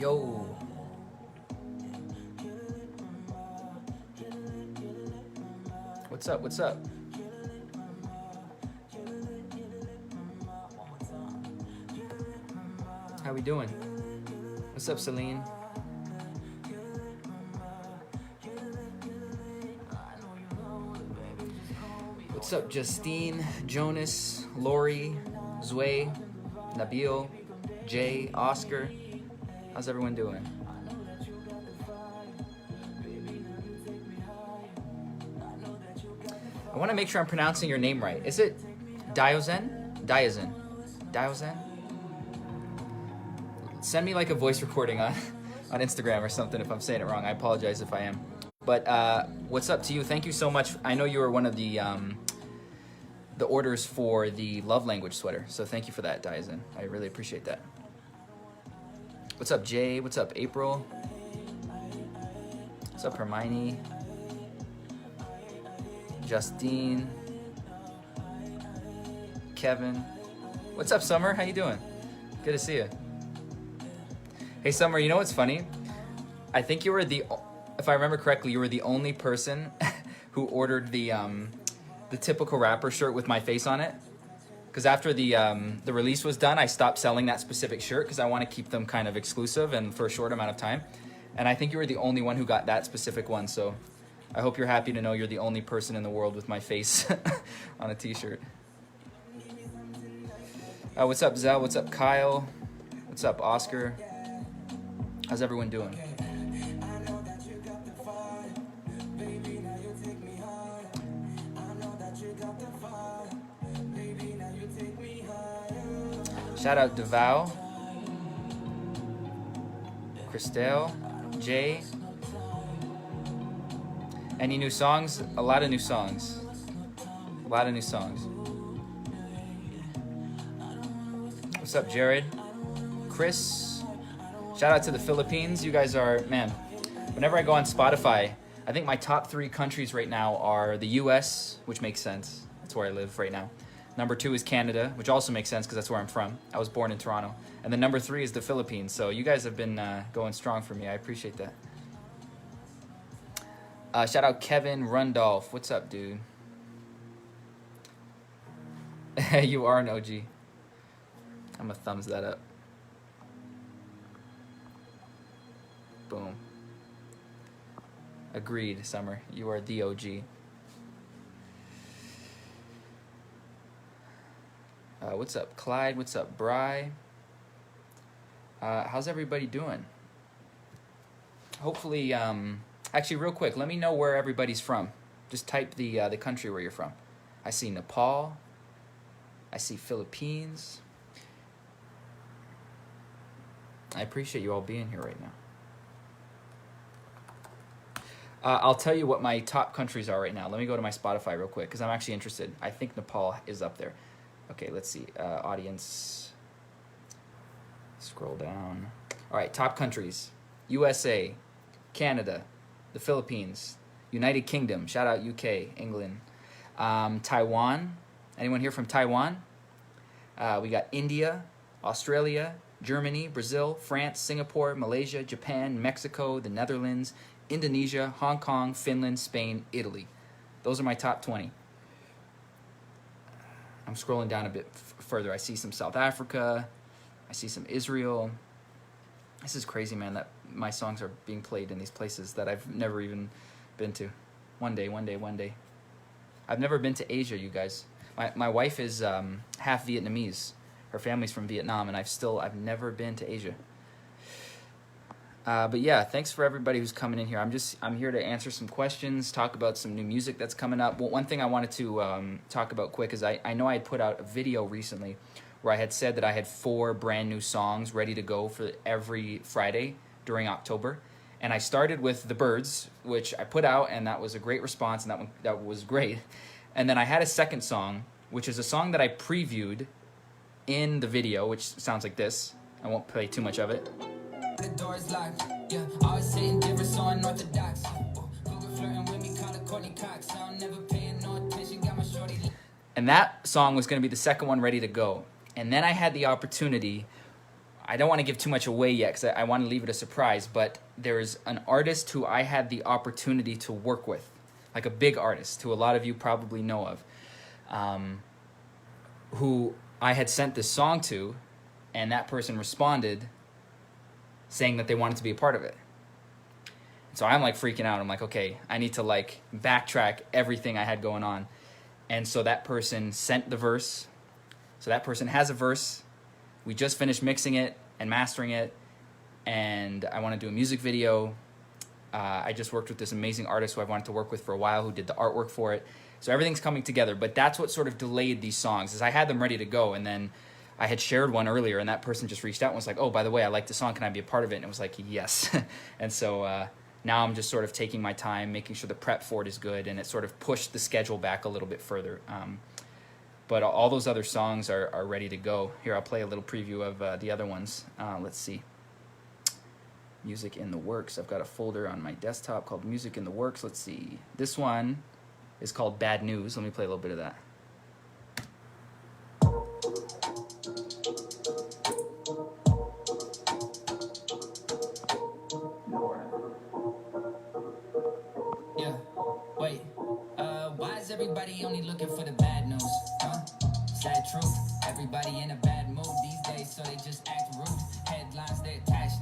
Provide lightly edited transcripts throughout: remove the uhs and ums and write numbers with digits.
Yo. What's up? What's up? How we doing? What's up, Celine? What's up, Justine, Jonas, Lori, Zway, Nabil, Jay, Oscar? How's everyone doing? I want to make sure I'm pronouncing your name right. Is it Diozen? Diozen? Diozen? Send me like a voice recording on Instagram or something if I'm saying it wrong. I apologize if I am. But what's up to you? Thank you so much. I know you were one of the orders for the love language sweater. So thank you for that, Diozen. I really appreciate that. What's up, Jay? What's up, April? What's up, Hermione? Justine? Kevin? What's up, Summer? How you doing? Good to see you. Hey, Summer, you know what's funny? I think you were if I remember correctly, you were the only person who ordered the typical rapper shirt with my face on it. Because after the release was done, I stopped selling that specific shirt because I want to keep them kind of exclusive and for a short amount of time. And I think you were the only one who got that specific one. So I hope you're happy to know you're the only person in the world with my face on a t-shirt. What's up, Zell? What's up, Kyle? What's up, Oscar? How's everyone doing? Shout out Devow, Christelle, Jay. Any new songs? A lot of new songs. A lot of new songs. What's up, Jared? Chris. Shout out to the Philippines. You guys are, man, whenever I go on Spotify, I think my top 3 countries right now are the US, which makes sense. That's where I live right now. Number 2 is Canada, which also makes sense because that's where I'm from. I was born in Toronto. And then number 3 is the Philippines. So you guys have been going strong for me. I appreciate that. Shout out Kevin Rundolph. What's up, dude? You are an OG. I'm going to thumbs that up. Boom. Agreed, Summer. You are the OG. What's up, Clyde? What's up, Bry? How's everybody doing? Hopefully, actually, real quick, let me know where everybody's from. Just type the country where you're from. I see Nepal. I see Philippines. I appreciate you all being here right now. I'll tell you what my top countries are right now. Let me go to my Spotify real quick because I'm actually interested. I think Nepal is up there. Okay, let's see. Audience. Scroll down. All right, top countries. USA, Canada, the Philippines, United Kingdom. Shout out UK, England. Taiwan. Anyone here from Taiwan? We got India, Australia, Germany, Brazil, France, Singapore, Malaysia, Japan, Mexico, the Netherlands, Indonesia, Hong Kong, Finland, Spain, Italy. Those are my top 20. I'm scrolling down a bit further. I see some South Africa. I see some Israel. This is crazy, man, that my songs are being played in these places that I've never even been to. One day. I've never been to Asia, you guys. My wife is half Vietnamese. Her family's from Vietnam, and I've never been to Asia. But yeah, thanks for everybody who's coming in here. I'm here to answer some questions, talk about some new music that's coming up. Well, one thing I wanted to talk about quick is I know I had put out a video recently where I had said that I had 4 brand new songs ready to go for every Friday during October. And I started with The Birds, which I put out, and that was a great response, and that was great. And then I had a second song, which is a song that I previewed in the video, which sounds like this. I won't play too much of it. The door's locked, yeah. Always saying different, so unorthodox. Flirting with me, call it Courtney Cox. I'm never paying no attention, got my shorty. And that song was going to be the second one ready to go. And then I had the opportunity I don't want to give too much away yet because I want to leave it a surprise, but there's an artist who I had the opportunity to work with, like a big artist who a lot of you probably know of, who I had sent this song to, and that person responded saying that they wanted to be a part of it. So I'm like freaking out. I'm like, okay, I need to like backtrack everything I had going on. And so that person sent the verse. So that person has a verse. We just finished mixing it and mastering it. And I want to do a music video. I just worked with this amazing artist who I've wanted to work with for a while, who did the artwork for it. So everything's coming together. But that's what sort of delayed these songs, is I had them ready to go. And then I had shared one earlier, and that person just reached out and was like, oh, by the way, I like the song. Can I be a part of it? And it was like, yes. And so now I'm just sort of taking my time, making sure the prep for it is good, and it sort of pushed the schedule back a little bit further. But all those other songs are ready to go. Here, I'll play a little preview of the other ones. Let's see. Music in the Works. I've got a folder on my desktop called Music in the Works. Let's see. This one is called Bad News. Let me play a little bit of that. Yeah, wait. Why is everybody only looking for the bad news? Huh? Sad truth. Everybody in a bad mood these days, so they just act rude. Headlines they attached.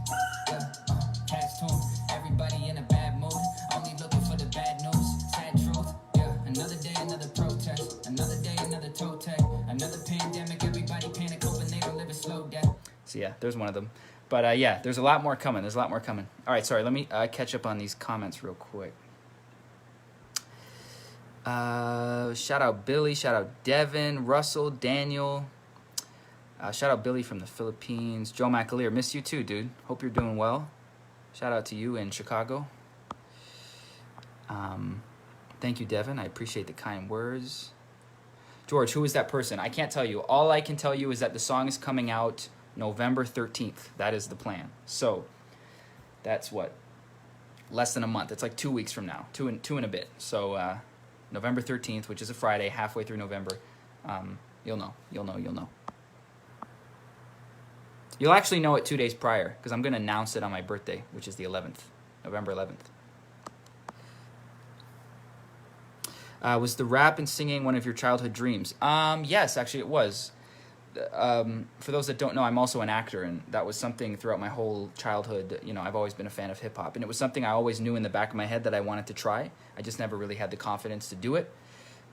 Catch to 'em. Everybody in a bad mood, only looking for the bad news. Sad truth. Yeah, another day, another protest. Another day, another toe tag. Another pandemic. Everybody panic, hoping they don't live a slow death. So yeah, there's one of them. But yeah, there's a lot more coming. There's a lot more coming. All right, sorry. Let me catch up on these comments real quick. Shout out Billy. Shout out Devin, Russell, Daniel. Shout out Billy from the Philippines. Joe McAleer, miss you too, dude. Hope you're doing well. Shout out to you in Chicago. Thank you, Devin. I appreciate the kind words. George, who is that person? I can't tell you. All I can tell you is that the song is coming out November 13th. That is the plan. So that's what? Less than a month. It's like 2 weeks from now. Two and a bit. So November 13th, which is a Friday, halfway through November. You'll know. You'll actually know it 2 days prior, because I'm going to announce it on my birthday, which is the 11th, November 11th. Was the rap and singing one of your childhood dreams? Yes, actually it was. For those that don't know, I'm also an actor, and that was something throughout my whole childhood. You know, I've always been a fan of hip-hop, and it was something I always knew in the back of my head that I wanted to try. I just never really had the confidence to do it.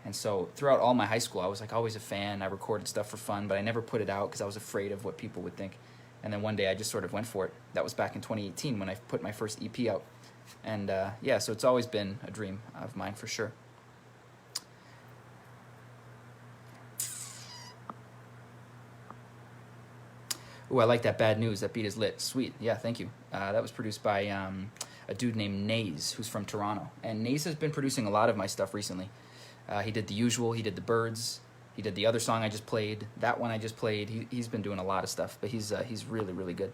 And so throughout all my high school, I was like always a fan. I recorded stuff for fun, but I never put it out because I was afraid of what people would think. And then one day I just sort of went for it. That was back in 2018 when I put my first EP out. And yeah, so it's always been a dream of mine for sure. Ooh, I like that Bad News. That beat is lit. Sweet. Yeah, thank you. That was produced by a dude named Naze, who's from Toronto. And Naze has been producing a lot of my stuff recently. He did The Usual. He did The Birds. He did the other song I just played. That one I just played. He's been doing a lot of stuff, but he's really, really good.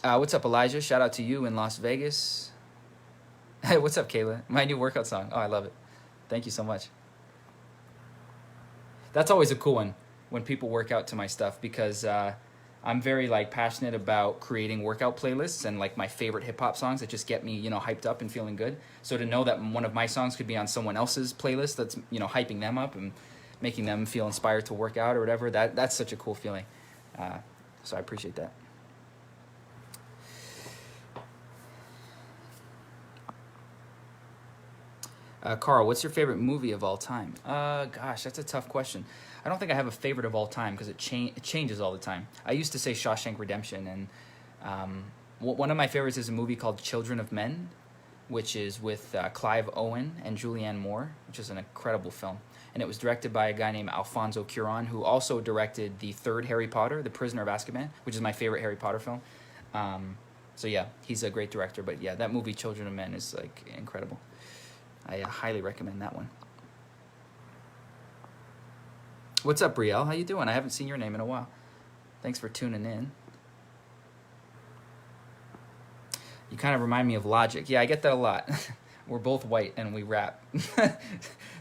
What's up, Elijah? Shout out to you in Las Vegas. Hey, what's up, Kayla? My new workout song. Oh, I love it. Thank you so much. That's always a cool one when people work out to my stuff, because I'm very like passionate about creating workout playlists and like my favorite hip hop songs that just get me, you know, hyped up and feeling good. So to know that one of my songs could be on someone else's playlist that's, you know, hyping them up and making them feel inspired to work out or whatever, that's such a cool feeling. So I appreciate that. Carl, what's your favorite movie of all time? Gosh, that's a tough question. I don't think I have a favorite of all time because it changes all the time. I used to say Shawshank Redemption, and one of my favorites is a movie called Children of Men, which is with Clive Owen and Julianne Moore, which is an incredible film. And it was directed by a guy named Alfonso Cuarón, who also directed the third Harry Potter, The Prisoner of Azkaban, which is my favorite Harry Potter film. So yeah, he's a great director. But yeah, that movie Children of Men is like incredible. I highly recommend that one. What's up, Brielle? How you doing? I haven't seen your name in a while. Thanks for tuning in. You kind of remind me of Logic. Yeah, I get that a lot. We're both white and we rap.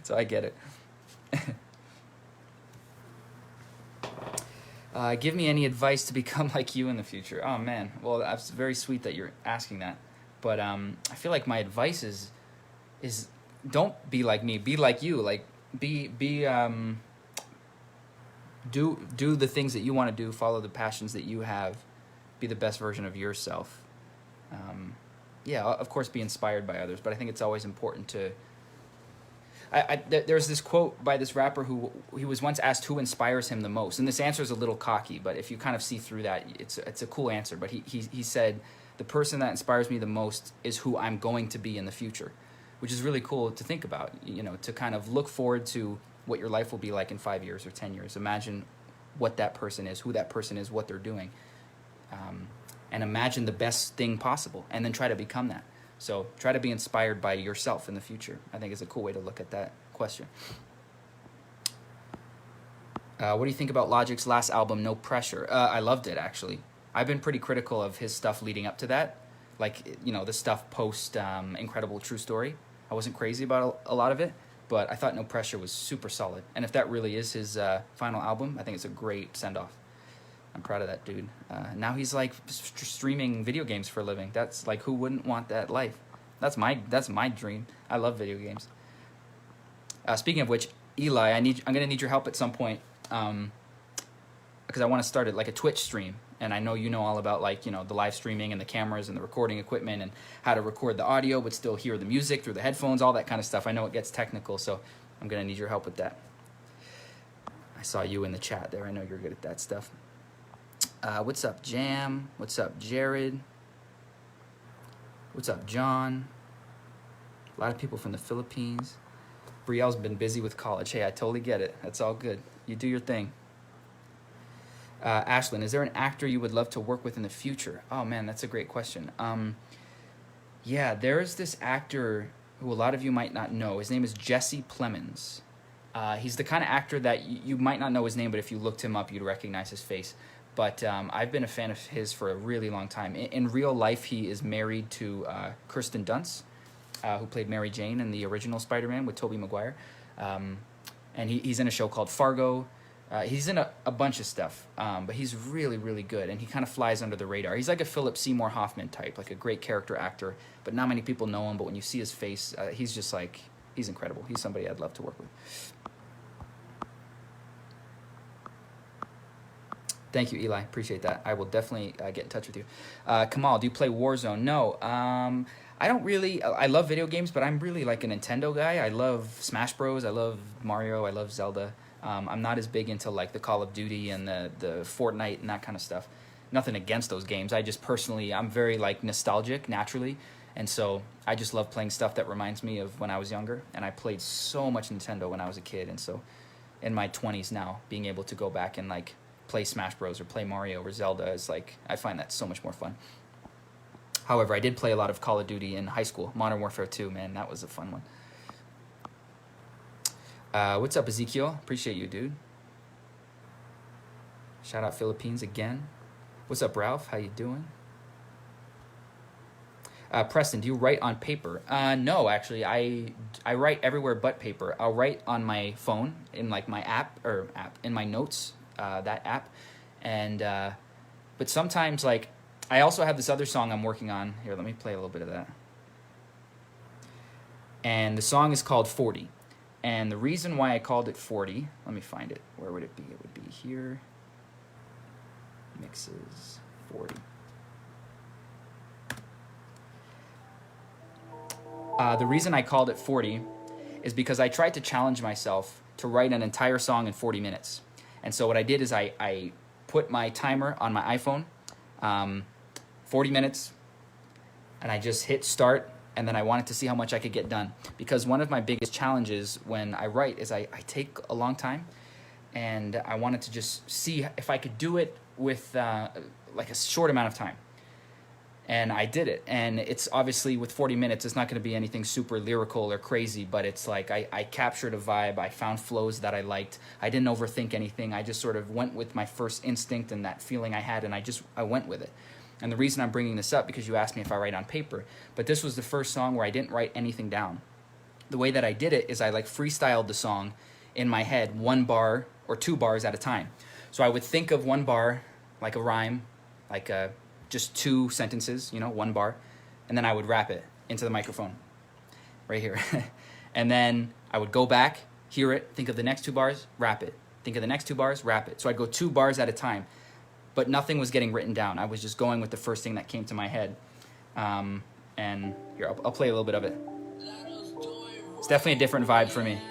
So I get it. Give me any advice to become like you in the future. Oh man, well that's very sweet that you're asking that, but I feel like my advice is don't be like me. Be like you. Like be do the things that you want to do. Follow the passions that you have. Be the best version of yourself. Yeah, of course, be inspired by others, but I think it's always important to. There's this quote by this rapper who he was once asked who inspires him the most, and this answer is a little cocky, but if you kind of see through that, it's a cool answer. But he said, the person that inspires me the most is who I'm going to be in the future, which is really cool to think about. You know, to kind of look forward to what your life will be like in 5 years or 10 years. Imagine what that person is, who that person is, what they're doing, and imagine the best thing possible, and then try to become that. So try to be inspired by yourself in the future. I think is a cool way to look at that question. What do you think about Logic's last album, No Pressure? I loved it, actually. I've been pretty critical of his stuff leading up to that. Like, you know, the stuff post Incredible True Story. I wasn't crazy about a lot of it, but I thought No Pressure was super solid. And if that really is his final album, I think it's a great send-off. I'm proud of that dude. Now he's like streaming video games for a living. That's like, who wouldn't want that life? That's my dream. I love video games. Speaking of which, Eli, I'm gonna need your help at some point, because I want to start it like a Twitch stream, and I know you know all about, like, you know, the live streaming and the cameras and the recording equipment and how to record the audio but still hear the music through the headphones, all that kind of stuff. I know it gets technical, so I'm gonna need your help with that. I saw you in the chat there. I know you're good at that stuff. What's up, Jam? What's up, Jared? What's up, John? A lot of people from the Philippines. Brielle's been busy with college. Hey, I totally get it. That's all good. You do your thing. Ashlyn, is there an actor you would love to work with in the future? Oh, man, that's a great question. Yeah, there is this actor who a lot of you might not know. His name is Jesse Plemons. He's the kind of actor that you might not know his name, but if you looked him up, you'd recognize his face. But I've been a fan of his for a really long time. In real life, he is married to Kirsten Dunst, who played Mary Jane in the original Spider-Man with Tobey Maguire. And he's in a show called Fargo. He's in a bunch of stuff, but he's really, really good. And he kind of flies under the radar. He's like a Philip Seymour Hoffman type, like a great character actor. But not many people know him. But when you see his face, he's just like, he's incredible. He's somebody I'd love to work with. Thank you, Eli. Appreciate that. I will definitely get in touch with you. Kamal, do you play Warzone? No. I don't really. I love video games, but I'm really like a Nintendo guy. I love Smash Bros. I love Mario. I love Zelda. I'm not as big into like the Call of Duty and the Fortnite and that kind of stuff. Nothing against those games. I just personally, I'm very like nostalgic naturally. And so I just love playing stuff that reminds me of when I was younger. And I played so much Nintendo when I was a kid. And so in my 20s now, being able to go back and like play Smash Bros. Or play Mario or Zelda is like, I find that so much more fun. However, I did play a lot of Call of Duty in high school. Modern Warfare 2, man, that was a fun one. What's up, Ezekiel? Appreciate you, dude. Shout out Philippines again. What's up, Ralph? How you doing? Preston, do you write on paper? No, actually, I write everywhere but paper. I'll write on my phone in like my in my notes, that app, and but sometimes like I also have this other song I'm working on. Here, let me play a little bit of that. And the song is called 40. And the reason why I called it 40, let me find it. Where would it be? It would be here. Mixes 40. The reason I called it 40 is because I tried to challenge myself to write an entire song in 40 minutes. And so what I did is I put my timer on my iPhone, 40 minutes, and I just hit start, and then I wanted to see how much I could get done. Because one of my biggest challenges when I write is I take a long time, and I wanted to just see if I could do it with like a short amount of time. And I did it. And it's obviously with 40 minutes, it's not going to be anything super lyrical or crazy, but it's like I captured a vibe. I found flows that I liked. I didn't overthink anything. I just sort of went with my first instinct and that feeling I had, and I went with it. And the reason I'm bringing this up, because you asked me if I write on paper, but this was the first song where I didn't write anything down. The way that I did it is I like freestyled the song in my head, 1 bar or 2 bars at a time. So I would think of one bar, like a rhyme, like just 2 sentences, you know, 1 bar, and then I would rap it into the microphone, right here. And then I would go back, hear it, think of the next 2 bars, rap it. Think of the next 2 bars, rap it. So I'd go 2 bars at a time, but nothing was getting written down. I was just going with the first thing that came to my head. And here, I'll play a little bit of it. It's definitely a different vibe for me.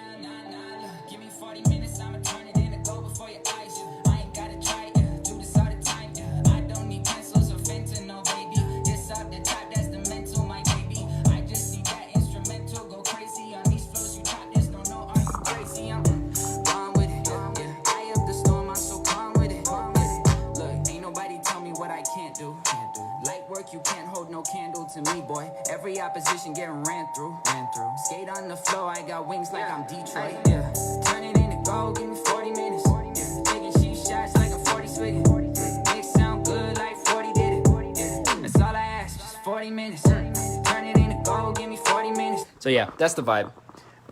Opposition getting ran through. Skate on the floor, I got wings like I'm Detroit. Yeah, turn it into gold, give me 40 minutes. Yeah, taking cheap shots like I'm 40 swinging. It sound good like 40 did it. Yeah, that's all I ask, just 40 minutes. Turn it into gold, give me 40 minutes. So yeah, that's the vibe.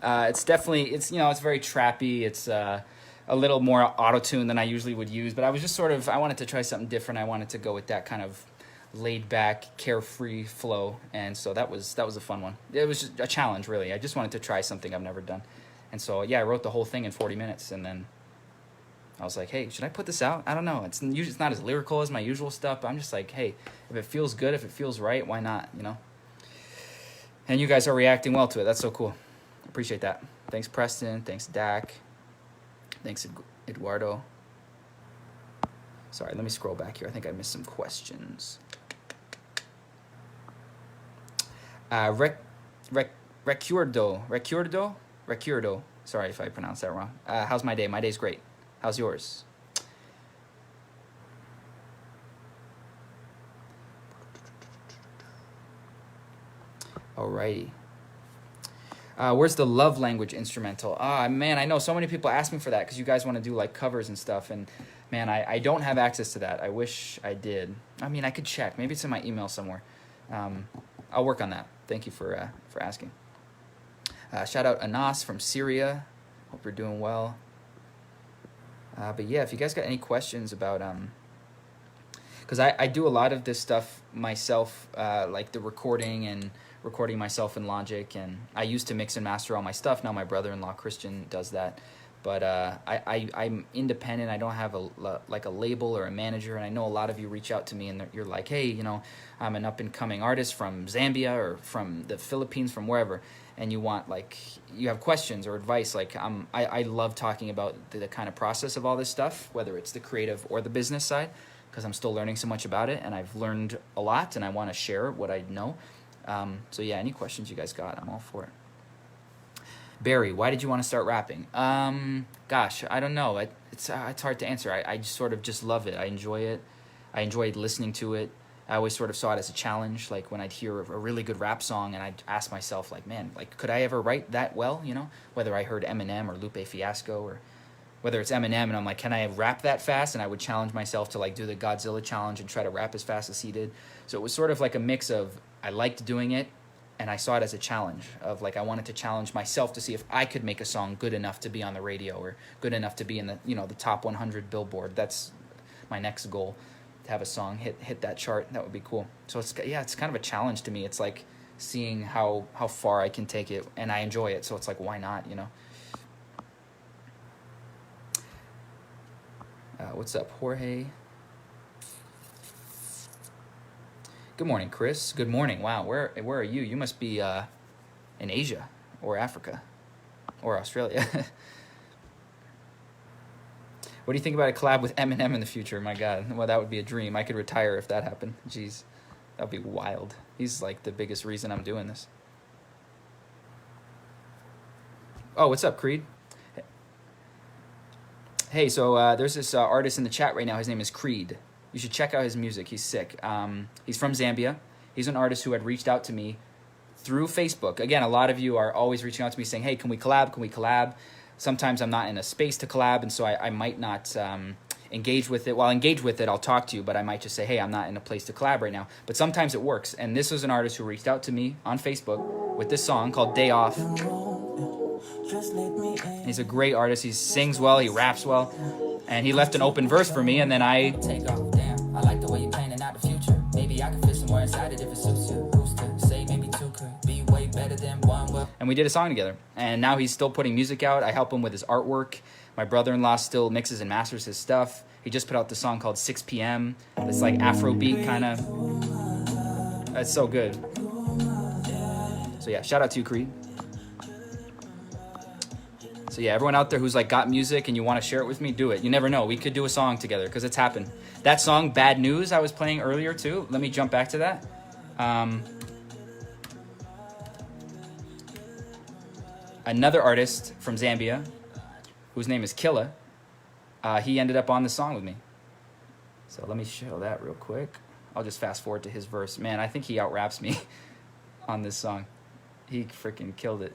It's definitely, it's, you know, it's very trappy. It's a little more auto-tune than I usually would use, but I was just sort of, I wanted to try something different. I wanted to go with that kind of laid back, carefree flow, and so that was a fun one. It was just a challenge, really. I just wanted to try something I've never done, and so yeah, I wrote the whole thing in 40 minutes, and then I was like, hey, should I put this out? I don't know. It's not as lyrical as my usual stuff, but I'm just like, hey, if it feels good, if it feels right, why not? You know. And you guys are reacting well to it. That's so cool. Appreciate that. Thanks, Preston. Thanks, Dak. Thanks, Eduardo. Sorry, let me scroll back here. I think I missed some questions. Recurdo. Sorry if I pronounced that wrong. How's my day? My day's great. How's yours? Alrighty. Where's the Love Language instrumental? Man, I know so many people ask me for that because you guys want to do like covers and stuff, and man, I don't have access to that. I wish I did. I mean, I could check. Maybe it's in my email somewhere. I'll work on that. Thank you for asking. Shout out Anas from Syria. Hope you're doing well. But yeah, if you guys got any questions about because I do a lot of this stuff myself, like the recording and recording myself in Logic, and I used to mix and master all my stuff. Now my brother-in-law Christian does that, but I'm independent. I don't have a label or a manager, and I know a lot of you reach out to me and you're like, hey, you know, I'm an up-and-coming artist from Zambia or from the Philippines, from wherever, and you want, like, you have questions or advice. Like, I love talking about the kind of process of all this stuff, whether it's the creative or the business side, because I'm still learning so much about it, and I've learned a lot, and I want to share what I know. So yeah, any questions you guys got, I'm all for it. Barry, why did you want to start rapping? Gosh, I don't know. It's hard to answer. I just sort of just love it. I enjoy it. I enjoyed listening to it. I always sort of saw it as a challenge. Like when I'd hear a really good rap song, and I'd ask myself, like, man, like, could I ever write that well? You know, whether I heard Eminem or Lupe Fiasco, or whether it's Eminem, and I'm like, can I rap that fast? And I would challenge myself to like do the Godzilla challenge and try to rap as fast as he did. So it was sort of like a mix of, I liked doing it, and I saw it as a challenge of, like, I wanted to challenge myself to see if I could make a song good enough to be on the radio or good enough to be in the, you know, the top 100 Billboard. That's my next goal, to have a song hit that chart. That would be cool. So it's kind of a challenge to me. It's like seeing how far I can take it, and I enjoy it. So it's like, why not, you know? What's up, Jorge? Good morning, Chris. Good morning. Wow, where are you? You must be in Asia or Africa or Australia. What do you think about a collab with Eminem in the future? My God, well, that would be a dream. I could retire if that happened. Jeez, that would be wild. He's like the biggest reason I'm doing this. Oh, what's up, Creed? Hey, so there's this artist in the chat right now. His name is Creed. You should check out his music. He's sick. He's from Zambia. He's an artist who had reached out to me through Facebook. Again, a lot of you are always reaching out to me saying, hey, can we collab? Can we collab? Sometimes I'm not in a space to collab, and so I might not engage with it. Well, I'll engage with it. I'll talk to you, but I might just say, hey, I'm not in a place to collab right now. But sometimes it works. And this was an artist who reached out to me on Facebook with this song called Day Off. He's a great artist. He sings well. He raps well. And he left an open verse for me, and then I Take off, damn. I like the way you're planning out the future. Maybe I can fit somewhere inside it if it suits you. Who's to say maybe two could be way better than one will. and we did a song together. And now he's still putting music out. I help him with his artwork. My brother-in-law still mixes and masters his stuff. He just put out this song called 6 p.m. It's like Afrobeat kind of. It's so good. So yeah, shout out to you, Creed. So yeah, everyone out there who's like got music and you want to share it with me, do it. You never know. We could do a song together because it's happened. That song, Bad News, I was playing earlier too. Let me jump back to that. Another artist from Zambia, whose name is Killa, he ended up on the song with me. So let me show that real quick. I'll just fast forward to his verse. Man, I think he out-raps me on this song. He freaking killed it.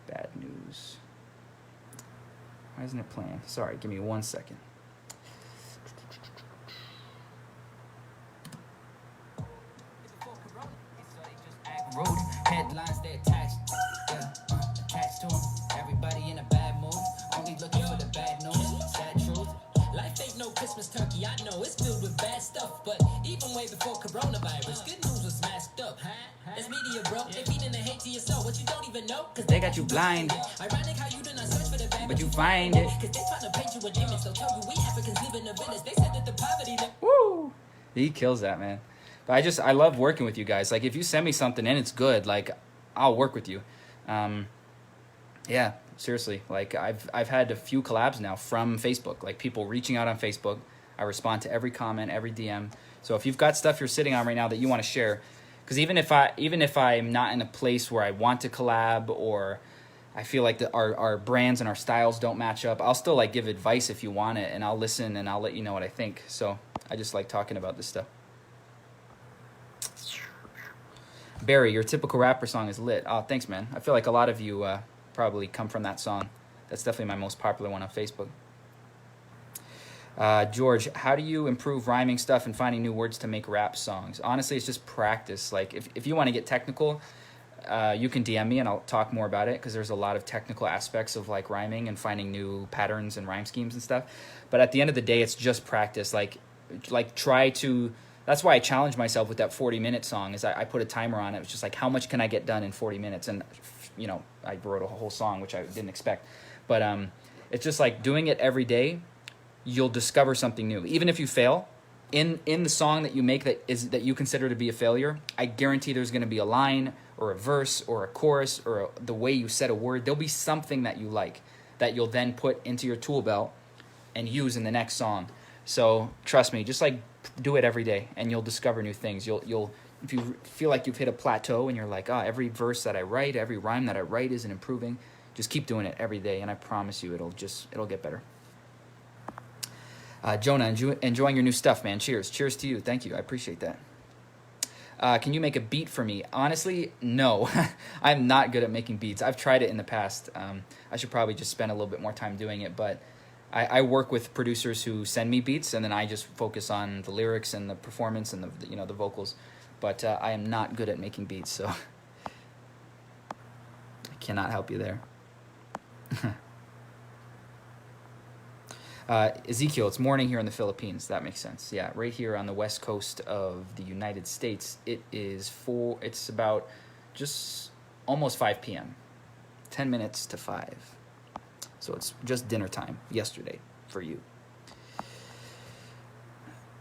Bad News. Why isn't it playing? Sorry, give me 1 second. Rude headlines they attached, attached to 'em. Everybody in a bad mood, only looking for the bad news. Sad truth. Life ain't no Christmas turkey, I know it's filled with bad stuff, but even way before coronavirus, good news was masked up. It's media, bro. They feeding the hate to your soul, what you don't even know, cause They got you blind, ironic how you do not search for the bad, but you find it. cause they trying to paint you an image. They'll tell you we Africans live in a village. They said that the poverty that Woo! He kills that, man. But I love working with you guys. Like, if you send me something and it's good, like, I'll work with you. Yeah, seriously. Like, I've had a few collabs now from Facebook. Like, people reaching out on Facebook. I respond to every comment, every DM. So if you've got stuff you're sitting on right now that you want to share, because even if I'm not in a place where I want to collab, or I feel like our brands and our styles don't match up, I'll still like give advice if you want it, and I'll listen and I'll let you know what I think. So I just like talking about this stuff. Barry, your typical rapper song is lit. Oh, thanks, man. I feel like a lot of you probably come from that song. That's definitely my most popular one on Facebook. George, how do you improve rhyming stuff and finding new words to make rap songs? Honestly, it's just practice. Like, if you want to get technical, you can DM me and I'll talk more about it, because there's a lot of technical aspects of like rhyming and finding new patterns and rhyme schemes and stuff. But at the end of the day, it's just practice. Like try to. That's why I challenged myself with that 40-minute song. Is I put a timer on it. It's just like, how much can I get done in 40 minutes? And you know, I wrote a whole song, which I didn't expect. But it's just like doing it every day. You'll discover something new. Even if you fail, in the song that you make that you consider to be a failure, I guarantee there's going to be a line or a verse or a chorus or the way you said a word. There'll be something that you like that you'll then put into your tool belt and use in the next song. So trust me, just like do it every day, and you'll discover new things. You'll if you feel like you've hit a plateau and you're like, every verse that I write, every rhyme that I write isn't improving, just keep doing it every day, and I promise you it'll get better. Jonah, enjoying your new stuff, man. Cheers to you. Thank you, I appreciate that. Can you make a beat for me? Honestly, no. I'm not good at making beats. I've tried it in the past. I should probably just spend a little bit more time doing it, but I work with producers who send me beats, and then I just focus on the lyrics and the performance and the vocals. But I am not good at making beats, so I cannot help you there. Ezekiel, it's morning here in the Philippines. That makes sense. Yeah, right here on the west coast of the United States, it's about just almost 5 p.m. 10 minutes to 5. So it's just dinner time yesterday for you.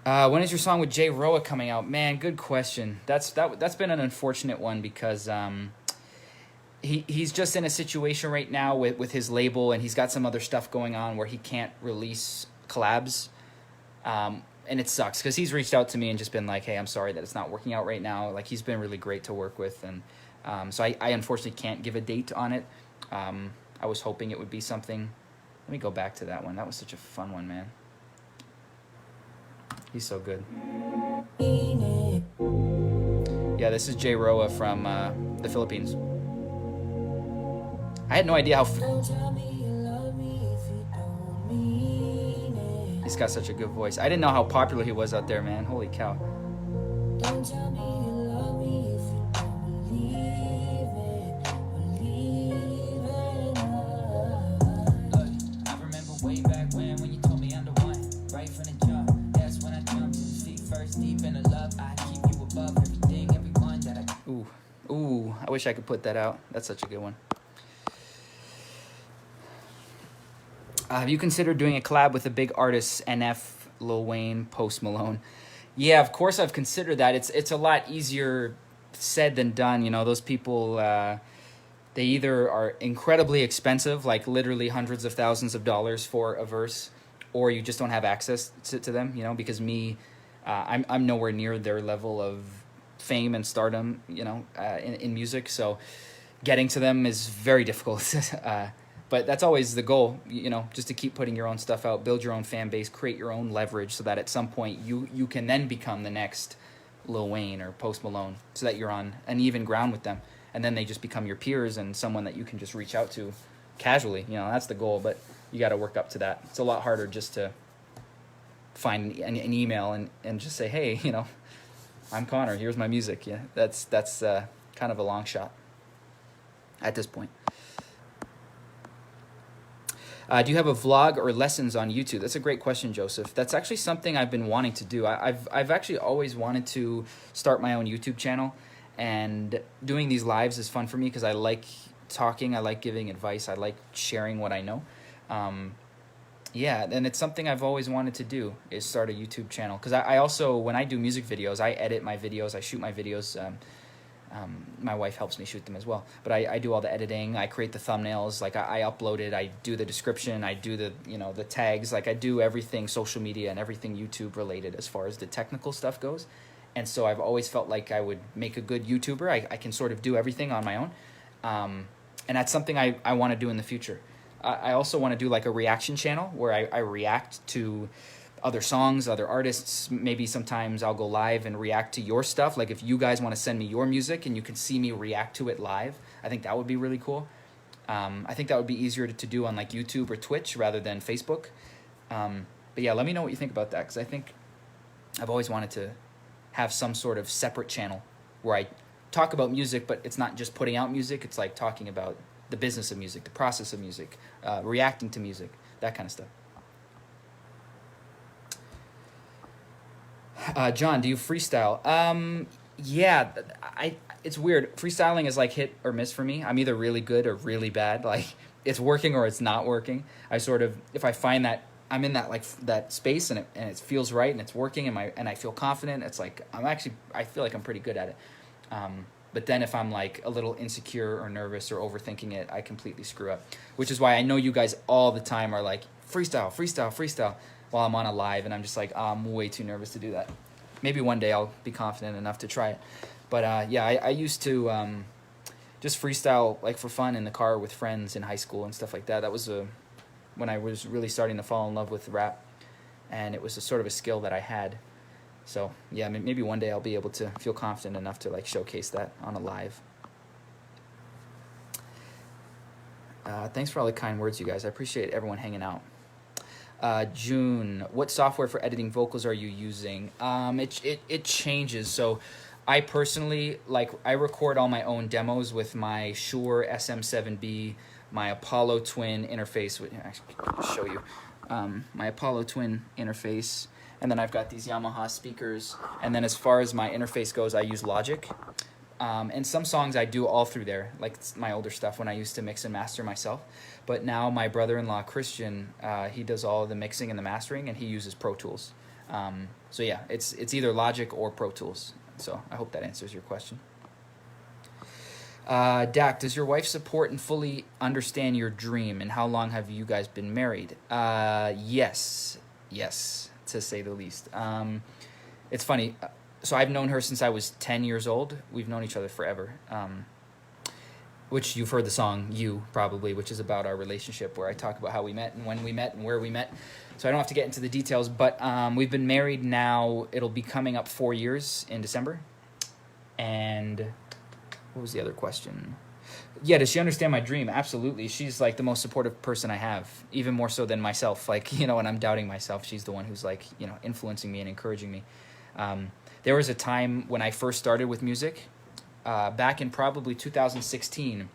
When is your song with Jay Roa coming out? Man, good question. That's been an unfortunate one, because he's just in a situation right now with his label, and he's got some other stuff going on where he can't release collabs. And it sucks, because he's reached out to me and just been like, hey, I'm sorry that it's not working out right now. Like, he's been really great to work with, and so I unfortunately can't give a date on it. I was hoping it would be something. Let me go back to that one. That was such a fun one, man. He's so good. Yeah, this is Jay Roa from the Philippines. I had no idea how... He's got such a good voice. I didn't know how popular he was out there, man. Holy cow. Don't tell me you love me if you don't believe it. I remember way back when you told me I'm the one. wish I could put that out. That's such a good one. Have you considered doing a collab with the big artists, NF, Lil Wayne, Post Malone? Yeah, of course I've considered that. It's a lot easier said than done. You know, those people, they either are incredibly expensive, like literally hundreds of thousands of dollars for a verse, or you just don't have access to them, you know, because I'm nowhere near their level of fame and stardom, you know, in music. So getting to them is very difficult. But that's always the goal, you know, just to keep putting your own stuff out, build your own fan base, create your own leverage so that at some point you can then become the next Lil Wayne or Post Malone, so that you're on an even ground with them. And then they just become your peers and someone that you can just reach out to casually. You know, that's the goal, but you got to work up to that. It's a lot harder just to find an email and just say, hey, you know, I'm Connor, here's my music. Yeah, that's kind of a long shot at this point. Do you have a vlog or lessons on YouTube? That's a great question, Joseph. That's actually something I've been wanting to do. I've actually always wanted to start my own YouTube channel, and doing these lives is fun for me because I like talking, I like giving advice, I like sharing what I know. Yeah, and it's something I've always wanted to do, is start a YouTube channel. Because I also, when I do music videos, I edit my videos, I shoot my videos. My wife helps me shoot them as well, but I do all the editing. I create the thumbnails, like I upload it, I do the description, I do the, you know, the tags, like I do everything social media and everything YouTube related as far as the technical stuff goes. And so I've always felt like I would make a good YouTuber. I can sort of do everything on my own, and that's something I want to do in the future. I also want to do like a reaction channel where I react to other songs, other artists. Maybe sometimes I'll go live and react to your stuff. Like if you guys want to send me your music and you can see me react to it live, I think that would be really cool. I think that would be easier to do on like YouTube or Twitch rather than Facebook. But yeah, let me know what you think about that, because I think I've always wanted to have some sort of separate channel where I talk about music, but it's not just putting out music. It's like talking about the business of music, the process of music, reacting to music, that kind of stuff. John, do you freestyle? Yeah, it's weird. Freestyling is like hit or miss for me. I'm either really good or really bad. Like it's working or it's not working. I sort of, if I find that I'm in that like that space and it feels right and it's working and I feel confident, it's like I feel like I'm pretty good at it. But then if I'm like a little insecure or nervous or overthinking it, I completely screw up. Which is why I know you guys all the time are like freestyle, freestyle, freestyle, while I'm on a live, and I'm just like, oh, I'm way too nervous to do that. Maybe one day I'll be confident enough to try it. But yeah, I used to just freestyle like for fun in the car with friends in high school and stuff like that. That was when I was really starting to fall in love with rap, and it was a sort of a skill that I had. So yeah, maybe one day I'll be able to feel confident enough to like showcase that on a live. Thanks for all the kind words, you guys. I appreciate everyone hanging out. June, what software for editing vocals are you using? It changes. So I personally, I record all my own demos with my Shure SM7B, my Apollo Twin interface. I'll show you. My Apollo Twin interface. And then I've got these Yamaha speakers. And then as far as my interface goes, I use Logic. And some songs I do all through there, like my older stuff when I used to mix and master myself. But now my brother-in-law, Christian, he does all the mixing and the mastering, and he uses Pro Tools. So yeah, it's either Logic or Pro Tools. So I hope that answers your question. Dak, does your wife support and fully understand your dream, and how long have you guys been married? Yes, to say the least. It's funny. So I've known her since I was 10 years old. We've known each other forever. Which you've heard the song You, probably, which is about our relationship, where I talk about how we met and when we met and where we met. So I don't have to get into the details, but we've been married now. It'll be coming up 4 years in December. And what was the other question? Yeah, does she understand my dream? Absolutely. She's like the most supportive person I have, even more so than myself. Like, you know, when I'm doubting myself, she's the one who's like, you know, influencing me and encouraging me. There was a time when I first started with music, back in probably 2016,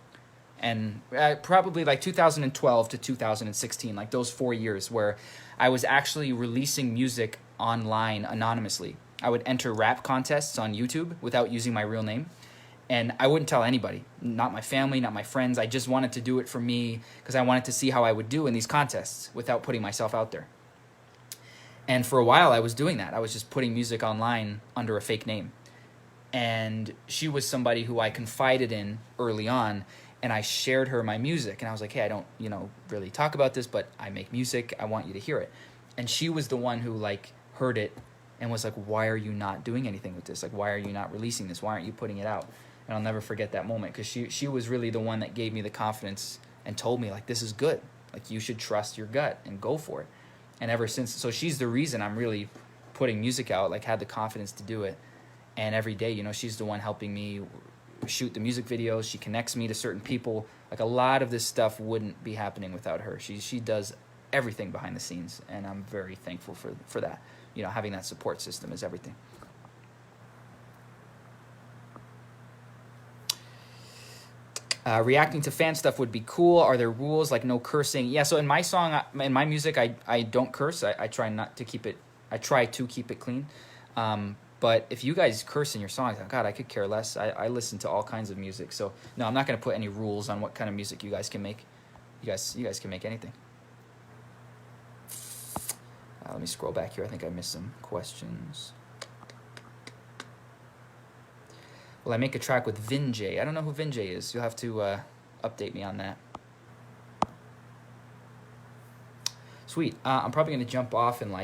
and probably like 2012 to 2016, like those 4 years where I was actually releasing music online anonymously. I would enter rap contests on YouTube without using my real name, And I wouldn't tell anybody, not my family, not my friends. I just wanted to do it for me because I wanted to see how I would do in these contests without putting myself out there. And for a while, I was doing that. I was just putting music online under a fake name. And she was somebody who I confided in early on, and I shared her my music. And I was like, hey, I don't, really talk about this, but I make music. I want you to hear it. And she was the one who, heard it and was like, why are you not doing anything with this? Like, why are you not releasing this? Why aren't you putting it out? And I'll never forget that moment, because she was really the one that gave me the confidence and told me, this is good. You should trust your gut and go for it. And ever since, so she's the reason I'm really putting music out, had the confidence to do it. And every day, she's the one helping me shoot the music videos. She connects me to certain people. A lot of this stuff wouldn't be happening without her. She does everything behind the scenes, and I'm very thankful for that. Having that support system is everything. Reacting to fan stuff would be cool. Are there rules, no cursing? Yeah, so in my song, in my music, I don't curse. I try to keep it clean. But if you guys curse in your songs, God, I could care less. I listen to all kinds of music. So, no, I'm not going to put any rules on what kind of music you guys can make. You guys can make anything. Let me scroll back here. I think I missed some questions. Will I make a track with Vinjay? I don't know who Vinjay is. You'll have to update me on that. Sweet. I'm probably going to jump off in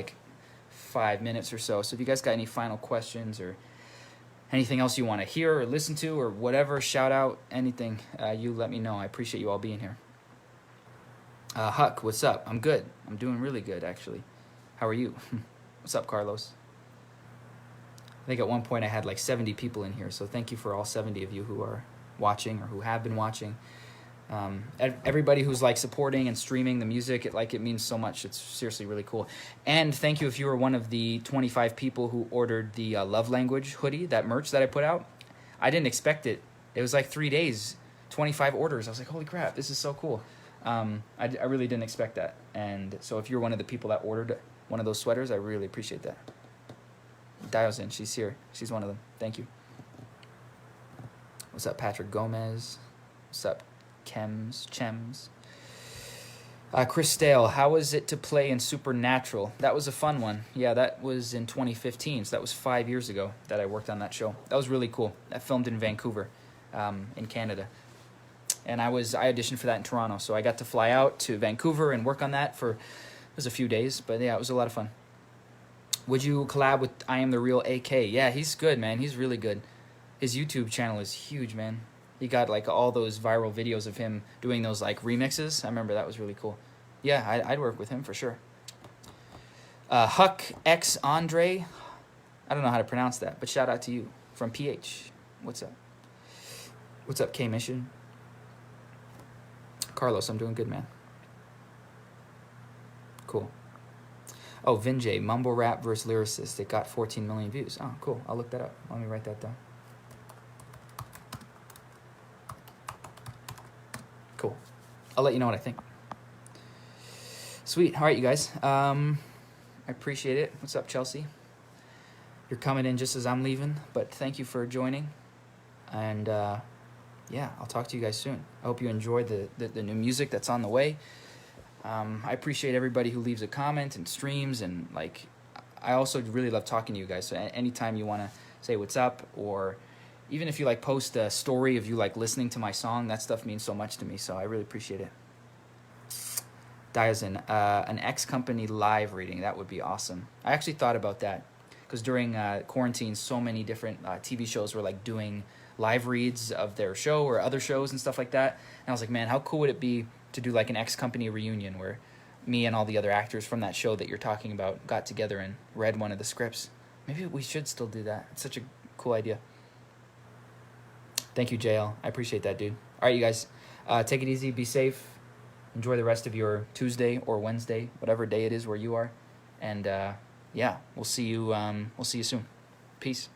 5 minutes or so. So if you guys got any final questions or anything else you want to hear or listen to or whatever, shout out, anything, you let me know. I appreciate you all being here. Huck, what's up? I'm good. I'm doing really good, actually. How are you? What's up, Carlos? I think at one point I had 70 people in here, so thank you for all 70 of you who are watching or who have been watching. Everybody who's supporting and streaming the music, it means so much. It's seriously really cool. And thank you if you were one of the 25 people who ordered the Love Language hoodie, that merch that I put out. I didn't expect it. It was 3 days, 25 orders. I was like, holy crap, this is so cool. I really didn't expect that. And so if you're one of the people that ordered one of those sweaters, I really appreciate that. Dials in, she's here. She's one of them. Thank you. What's up, Patrick Gomez? What's up, Chems? Chris Stale, how was it to play in Supernatural? That was a fun one. Yeah, that was in 2015, so that was 5 years ago that I worked on that show. That was really cool. I filmed in Vancouver, in Canada. And I auditioned for that in Toronto, so I got to fly out to Vancouver and work on that it was a few days, but yeah, it was a lot of fun. Would you collab with I Am The Real AK? Yeah, he's good, man. He's really good. His YouTube channel is huge, man. He got all those viral videos of him doing those remixes. I remember that was really cool. Yeah, I'd work with him for sure. Huck X Andre. I don't know how to pronounce that, but shout out to you from PH. What's up? What's up, K Mission? Carlos, I'm doing good, man. Cool. Oh, Vinjay, mumble rap versus lyricist. It got 14 million views. Oh, cool. I'll look that up. Let me write that down. Cool. I'll let you know what I think. Sweet. All right, you guys. I appreciate it. What's up, Chelsea? You're coming in just as I'm leaving, but thank you for joining. And, yeah, I'll talk to you guys soon. I hope you enjoyed the new music that's on the way. I appreciate everybody who leaves a comment and streams, and I also really love talking to you guys. So anytime you want to say what's up, or even if you post a story of you listening to my song, that stuff means so much to me. So I really appreciate it. Diazin, an X Company live reading, that would be awesome. I actually thought about that because during quarantine, so many different TV shows were doing live reads of their show or other shows and stuff like that. And I was like, man, how cool would it be to do an X Company reunion where me and all the other actors from that show that you're talking about got together and read one of the scripts. Maybe we should still do that. It's such a cool idea. Thank you, JL. I appreciate that, dude. All right, you guys, take it easy, be safe, enjoy the rest of your Tuesday or Wednesday, whatever day it is where you are, and yeah, we'll see you soon. Peace.